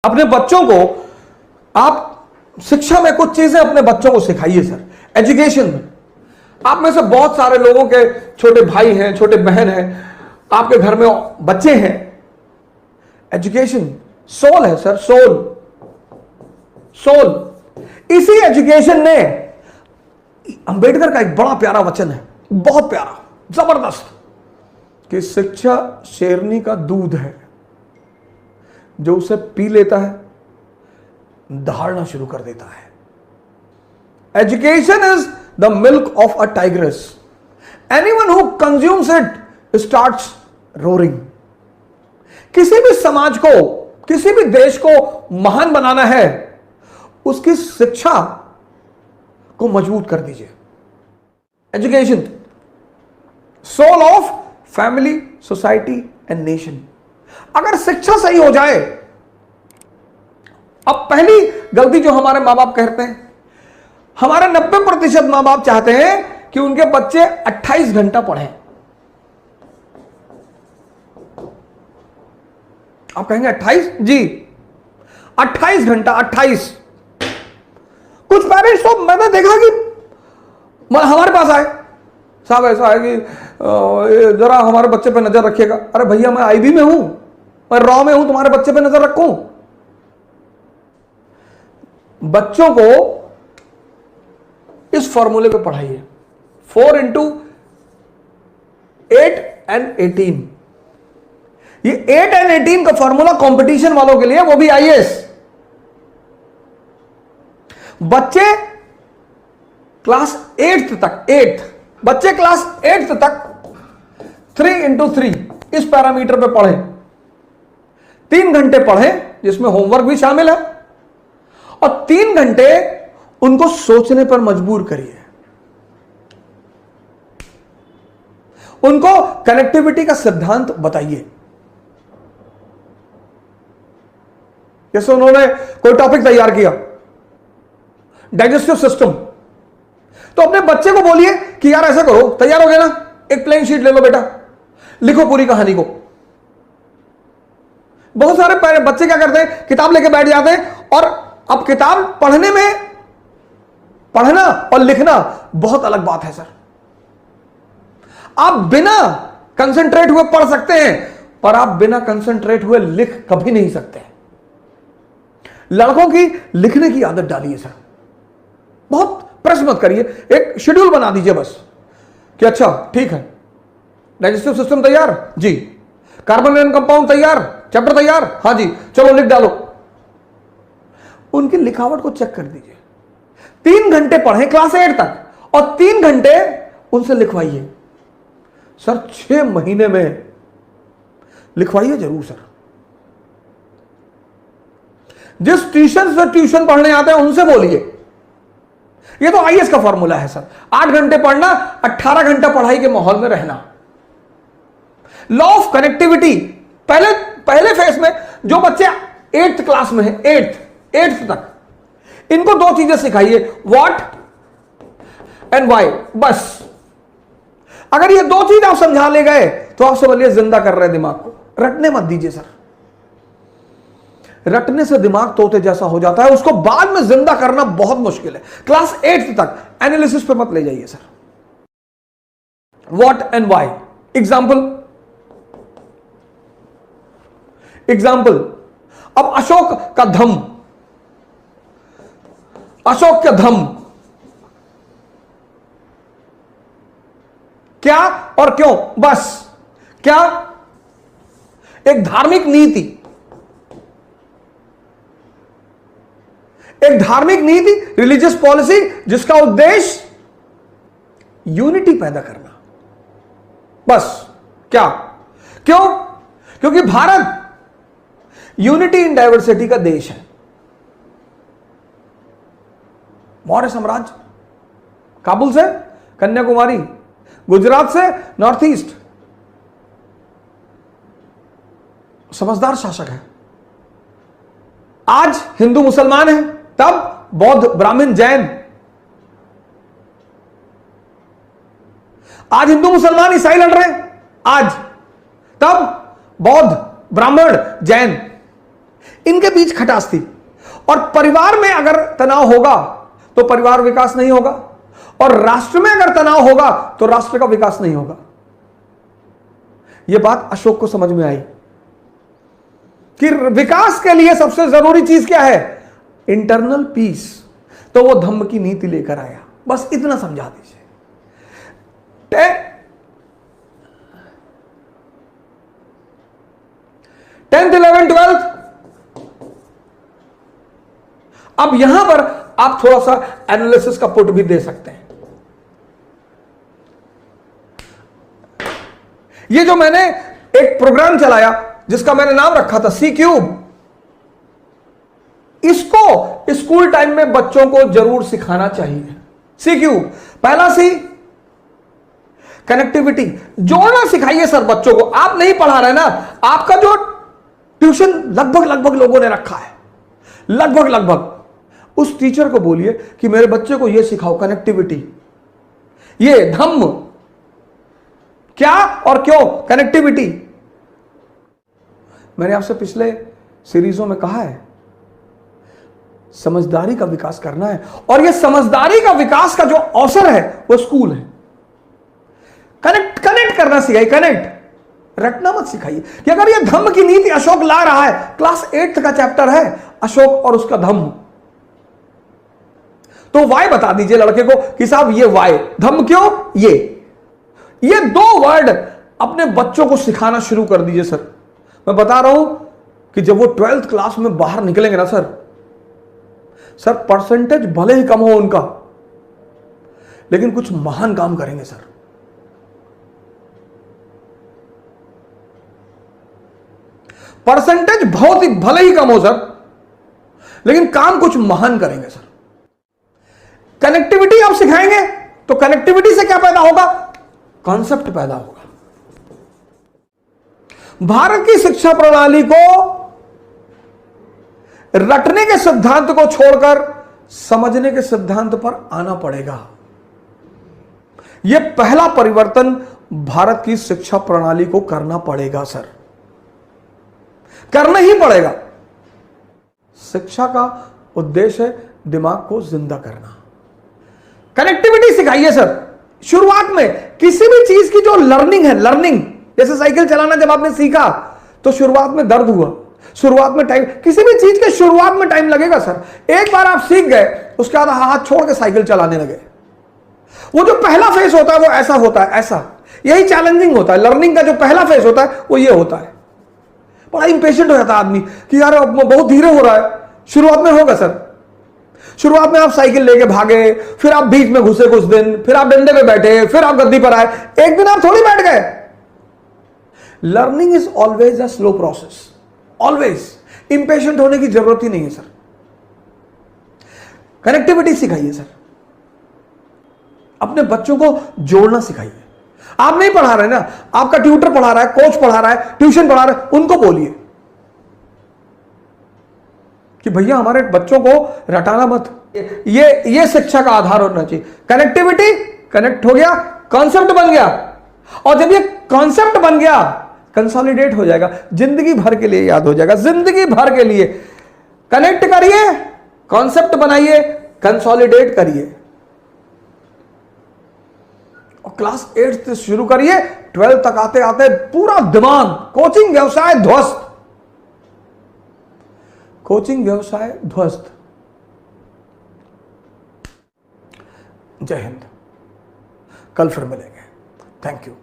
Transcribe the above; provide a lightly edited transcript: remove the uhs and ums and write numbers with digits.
अपने बच्चों को आप शिक्षा में कुछ चीजें अपने बच्चों को सिखाइए सर। एजुकेशन में आप में से बहुत सारे लोगों के छोटे भाई हैं, छोटे बहन हैं, आपके घर में बच्चे हैं। एजुकेशन सोल है सर, सोल। सोल इसी एजुकेशन ने, अंबेडकर का एक बड़ा प्यारा वचन है, बहुत प्यारा, जबरदस्त, कि शिक्षा शेरनी का दूध है, जो उसे पी लेता है दहाड़ना शुरू कर देता है। Education is the milk of a tigress, anyone who consumes it starts roaring. किसी भी समाज को, किसी भी देश को महान बनाना है, उसकी शिक्षा को मजबूत कर दीजिए। Education soul of family, society and nation. अगर शिक्षा सही हो जाए, अब पहली गलती जो हमारे मां बाप करते हैं, हमारे 90% मां बाप चाहते हैं कि उनके बच्चे 28 घंटा पढ़ें। आप कहेंगे 28? जी 28 घंटा, 28। कुछ पेरेंट्स तो मैंने देखा कि हमारे पास आए, साहब ऐसा है कि जरा हमारे बच्चे पे नजर रखिएगा। अरे भैया मैं आईबी में हूं, मैं रॉ में हूं, तुम्हारे बच्चे पे नजर रखूं? बच्चों को इस फॉर्मूले पे पढ़ाइए, 4 into 8 and 18। ये 8 and 18 का फॉर्मूला कंपटीशन वालों के लिए, वो भी आईएएस। बच्चे क्लास 8th तक, 8th बच्चे क्लास 8th तक 3 into 3 इस पैरामीटर पे पढ़ें। 3 घंटे पढ़ें, जिसमें होमवर्क भी शामिल है, और 3 घंटे उनको सोचने पर मजबूर करिए। उनको कनेक्टिविटी का सिद्धांत बताइए। जैसे उन्होंने कोई टॉपिक तैयार किया, डाइजेस्टिव सिस्टम, तो अपने बच्चे को बोलिए कि यार ऐसा करो, तैयार हो गया ना, एक प्लेन शीट ले लो बेटा, लिखो पूरी कहानी को। बहुत सारे बच्चे क्या करते हैं, किताब लेके बैठ जाते हैं, और अब किताब पढ़ने में, पढ़ना और लिखना बहुत अलग बात है सर। आप बिना कंसंट्रेट हुए पढ़ सकते हैं, पर आप बिना कंसंट्रेट हुए लिख कभी नहीं सकते। लड़कों की लिखने की आदत डालिए सर, बहुत प्रेस मत करिए, एक शेड्यूल बना दीजिए बस, कि अच्छा ठीक है, डाइजेस्टिव सिस्टम तैयार जी, कार्बन कंपाउंड तैयार, चैप्टर तैयार, हाँ जी चलो लिख डालो। उनकी लिखावट को चेक कर दीजिए। 3 घंटे पढ़ें क्लास 8 तक, और 3 घंटे उनसे लिखवाइए सर। 6 महीने में लिखवाइए जरूर सर। जिस ट्यूशन से ट्यूशन पढ़ने आते हैं उनसे बोलिए। ये तो आईएएस का फॉर्मूला है सर, 8 घंटे पढ़ना, 18 घंटा पढ़ाई के माहौल में रहना। लॉ ऑफ कनेक्टिविटी, पहले फेज में जो बच्चे 8th क्लास में है, 8th तक, इनको 2 चीजें सिखाइए, व्हाट एंड व्हाई, बस। अगर ये 2 चीज आप समझा ले गए तो आप समझिए जिंदा कर रहे हैं दिमाग को। रटने मत दीजिए सर, रटने से दिमाग तोते जैसा हो जाता है, उसको बाद में जिंदा करना बहुत मुश्किल है। क्लास 8th तक एनालिसिस पे मत ले जाइए sir. What and why, example, अब अशोक का धम, अशोक का धम क्या और क्यों, बस। क्या? एक धार्मिक नीति, एक धार्मिक नीति, रिलीजियस पॉलिसी, जिसका उद्देश्य यूनिटी पैदा करना, बस। क्या? क्यों? क्योंकि भारत यूनिटी इन डाइवर्सिटी का देश है। मौर्य साम्राज्य, काबुल से कन्याकुमारी, गुजरात से नॉर्थ ईस्ट, समझदार शासक है। आज हिंदू मुसलमान है, तब बौद्ध ब्राह्मण जैन, आज हिंदू मुसलमान ईसाई लड़ रहे हैं, आज, तब बौद्ध ब्राह्मण जैन। इनके बीच खटास थी। और परिवार में अगर तनाव होगा तो परिवार विकास नहीं होगा, और राष्ट्र में अगर तनाव होगा तो राष्ट्र का विकास नहीं होगा। यह बात अशोक को समझ में आई कि विकास के लिए सबसे जरूरी चीज क्या है? Internal peace. तो वो धम्म की नीति लेकर आया। बस इतना समझा दीजिए। 10th 11th 12th। अब यहां पर आप थोड़ा सा एनालिसिस का पुट भी दे सकते हैं। ये जो मैंने एक प्रोग्राम चलाया जिसका मैंने नाम रखा था सी क्यूब, इसको स्कूल टाइम में बच्चों को जरूर सिखाना चाहिए। सी क्यूब, पहला सी कनेक्टिविटी, जोड़ना सिखाइए सर बच्चों को। आप नहीं पढ़ा रहे ना, आपका जो ट्यूशन लगभग लोगों ने रखा है, लगभग उस टीचर को बोलिए कि मेरे बच्चे को यह सिखाओ, कनेक्टिविटी, ये धम्म क्या और क्यों, कनेक्टिविटी। मैंने आपसे पिछले सीरीजों में कहा है, समझदारी का विकास करना है, और यह समझदारी का विकास का जो अवसर है वो स्कूल है। कनेक्ट करना सिखाइए, कनेक्ट, रटना मत सिखाइए कि अगर यह धम्म की नीति अशोक ला रहा है, क्लास 8th का चैप्टर है अशोक और उसका धम्म, तो वाई बता दीजिए लड़के को कि साहब ये वाई, धम्म क्यों, ये 2 वर्ड अपने बच्चों को सिखाना शुरू कर दीजिए सर। मैं बता रहा हूं कि जब वो 12th क्लास में बाहर निकलेंगे ना सर परसेंटेज भले ही कम हो उनका, लेकिन कुछ महान काम करेंगे सर। परसेंटेज बहुत ही भले ही कम हो सर, लेकिन काम कुछ महान करेंगे सर। कनेक्टिविटी आप सिखाएंगे तो कनेक्टिविटी से क्या पैदा होगा? कॉन्सेप्ट पैदा होगा। भारत की शिक्षा प्रणाली को रटने के सिद्धांत को छोड़कर समझने के सिद्धांत पर आना पड़ेगा। यह पहला परिवर्तन भारत की शिक्षा प्रणाली को करना पड़ेगा सर, करना ही पड़ेगा। शिक्षा का उद्देश्य है दिमाग को जिंदा करना। कनेक्टिविटी सिखाइए सर। शुरुआत में किसी भी चीज की जो लर्निंग है, लर्निंग, जैसे साइकिल चलाना जब आपने सीखा तो शुरुआत में दर्द हुआ, शुरुआत में टाइम, किसी भी चीज के शुरुआत में टाइम लगेगा सर। एक बार आप सीख गए, उसके बाद हाथ छोड़ के साइकिल चलाने लगे। वो जो पहला फेस होता है वो ऐसा होता है, ऐसा, यही चैलेंजिंग होता है। लर्निंग का जो पहला फेस होता है वो ये होता है। बड़ा इंपेशेंट हो जाता है आदमी कि यार अब बहुत धीरे हो रहा है। शुरुआत में होगा सर, शुरुआत में आप साइकिल लेके भागे, फिर आप बीच में घुसे कुछ दिन, फिर आप डंडे पे बैठे, फिर आप गद्दी पर आए, एक दिन आप थोड़ी बैठ गए। Learning is always a slow process, always. Impatient होने की जरूरत ही नहीं है सर। कनेक्टिविटी सिखाइए सर, अपने बच्चों को जोड़ना सिखाइए। आप नहीं पढ़ा रहे ना, आपका ट्यूटर पढ़ा रहा है, कोच पढ़ा रहा है, ट्यूशन पढ़ा रहा है, उनको बोलिए कि भैया हमारे बच्चों को रटाना मत। ये शिक्षा का आधार होना चाहिए। कनेक्टिविटी, कनेक्ट हो गया, कॉन्सेप्ट बन गया, और जब ये कॉन्सेप्ट बन गया कंसोलिडेट हो जाएगा, जिंदगी भर के लिए याद हो जाएगा, जिंदगी भर के लिए। कनेक्ट करिए, कॉन्सेप्ट बनाइए, कंसोलिडेट करिए, और क्लास 8 से शुरू करिए, 12 तक आते आते पूरा दिमाग, कोचिंग व्यवसाय ध्वस्त, कोचिंग व्यवसाय ध्वस्त। जय हिंद, कल फिर मिलेंगे। Thank you.